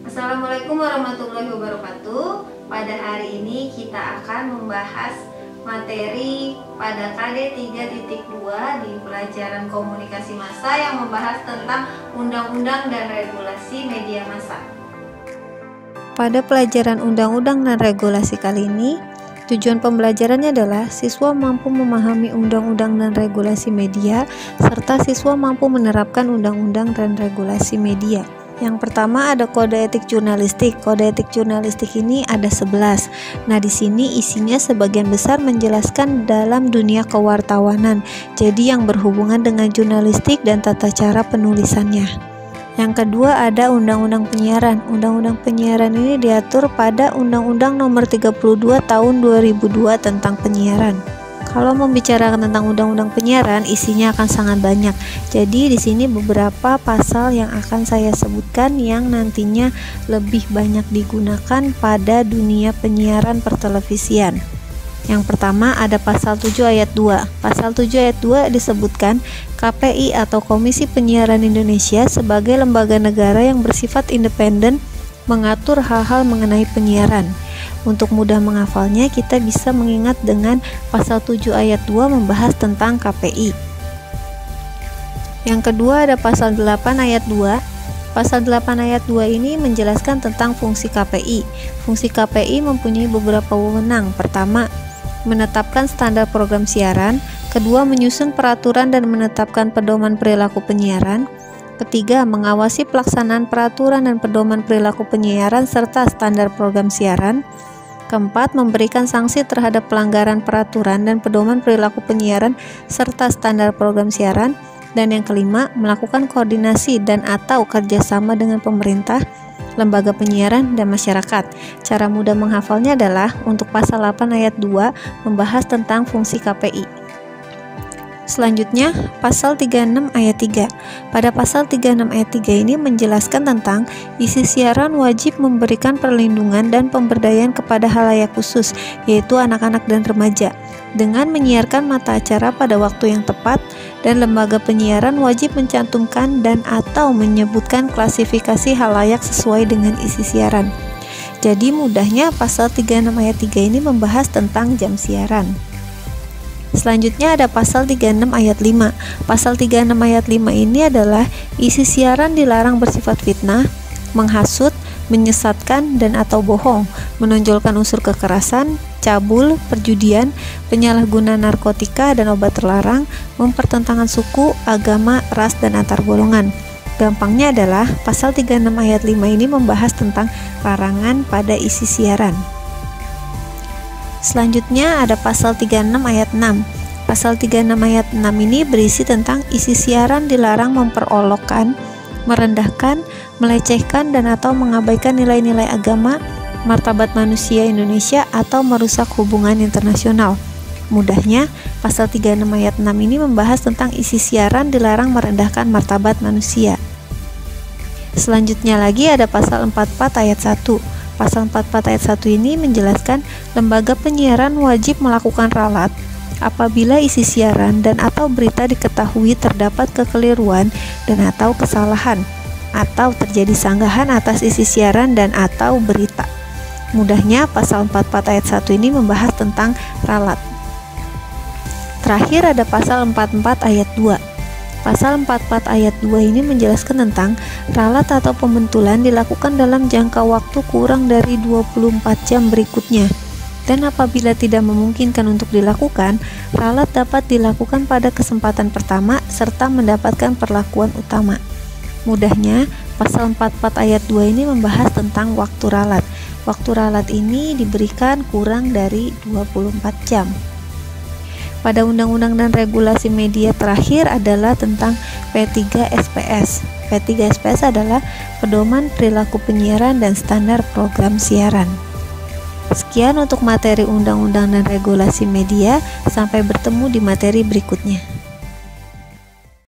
Assalamualaikum warahmatullahi wabarakatuh. Pada hari ini kita akan membahas materi pada KD 3.2 di pelajaran komunikasi massa yang membahas tentang undang-undang dan regulasi media massa. Pada pelajaran undang-undang dan regulasi kali ini, tujuan pembelajarannya adalah siswa mampu memahami undang-undang dan regulasi media, serta siswa mampu menerapkan undang-undang dan regulasi media. Yang pertama ada kode etik jurnalistik. Kode etik jurnalistik ini ada 11. Nah, di sini isinya sebagian besar menjelaskan dalam dunia kewartawanan. Jadi yang berhubungan dengan jurnalistik dan tata cara penulisannya. Yang kedua ada Undang-Undang Penyiaran. Undang-Undang Penyiaran ini diatur pada Undang-Undang Nomor 32 Tahun 2002 tentang penyiaran. Kalau membicarakan tentang Undang-Undang Penyiaran, isinya akan sangat banyak. Jadi di sini beberapa pasal yang akan saya sebutkan yang nantinya lebih banyak digunakan pada dunia penyiaran pertelevisian. Yang pertama ada pasal 7 ayat 2. Pasal 7 ayat 2 disebutkan KPI atau Komisi Penyiaran Indonesia sebagai lembaga negara yang bersifat independen mengatur hal-hal mengenai penyiaran. Untuk mudah menghafalnya, kita bisa mengingat dengan pasal 7 ayat 2 membahas tentang KPI. Yang kedua ada pasal 8 ayat 2. Pasal 8 ayat 2 ini menjelaskan tentang fungsi KPI. Fungsi KPI mempunyai beberapa wewenang. Pertama, menetapkan standar program siaran. Kedua, menyusun peraturan dan menetapkan pedoman perilaku penyiaran. Ketiga, mengawasi pelaksanaan peraturan dan pedoman perilaku penyiaran serta standar program siaran. Keempat, memberikan sanksi terhadap pelanggaran peraturan dan pedoman perilaku penyiaran serta standar program siaran. Dan yang kelima, melakukan koordinasi dan atau kerjasama dengan pemerintah, lembaga penyiaran, dan masyarakat. Cara mudah menghafalnya adalah untuk pasal 8 ayat 2 membahas tentang fungsi KPI. Selanjutnya, pasal 36 ayat 3. Pada pasal 36 ayat 3 ini menjelaskan tentang isi siaran wajib memberikan perlindungan dan pemberdayaan kepada halayak khusus, yaitu anak-anak dan remaja, dengan menyiarkan mata acara pada waktu yang tepat, dan lembaga penyiaran wajib mencantumkan dan atau menyebutkan klasifikasi halayak sesuai dengan isi siaran. Jadi mudahnya pasal 36 ayat 3 ini membahas tentang jam siaran. Selanjutnya ada pasal 36 ayat 5. Pasal 36 ayat 5 ini adalah isi siaran dilarang bersifat fitnah, menghasut, menyesatkan dan atau bohong, menonjolkan unsur kekerasan, cabul, perjudian, penyalahgunaan narkotika dan obat terlarang, mempertentangan suku, agama, ras dan antar golongan. Gampangnya adalah pasal 36 ayat 5 ini membahas tentang larangan pada isi siaran. Selanjutnya ada pasal 36 ayat 6. Pasal 36 ayat 6 ini berisi tentang isi siaran dilarang memperolokkan, merendahkan, melecehkan dan atau mengabaikan nilai-nilai agama, martabat manusia Indonesia atau merusak hubungan internasional. Mudahnya, pasal 36 ayat 6 ini membahas tentang isi siaran dilarang merendahkan martabat manusia. Selanjutnya lagi ada pasal 44 ayat 1. Pasal 44 ayat 1 ini menjelaskan lembaga penyiaran wajib melakukan ralat apabila isi siaran dan atau berita diketahui terdapat kekeliruan dan atau kesalahan atau terjadi sanggahan atas isi siaran dan atau berita. Mudahnya pasal 44 ayat 1 ini membahas tentang ralat. Terakhir ada pasal 44 ayat 2. Pasal 44 ayat 2 ini menjelaskan tentang ralat atau pembentulan dilakukan dalam jangka waktu kurang dari 24 jam berikutnya. Dan apabila tidak memungkinkan untuk dilakukan, ralat dapat dilakukan pada kesempatan pertama serta mendapatkan perlakuan utama. Mudahnya, pasal 44 ayat 2 ini membahas tentang waktu ralat. Waktu ralat ini diberikan kurang dari 24 jam. Pada Undang-Undang dan Regulasi Media terakhir adalah tentang P3SPS. P3SPS adalah Pedoman Perilaku Penyiaran dan Standar Program Siaran. Sekian untuk materi Undang-Undang dan Regulasi Media. Sampai bertemu di materi berikutnya.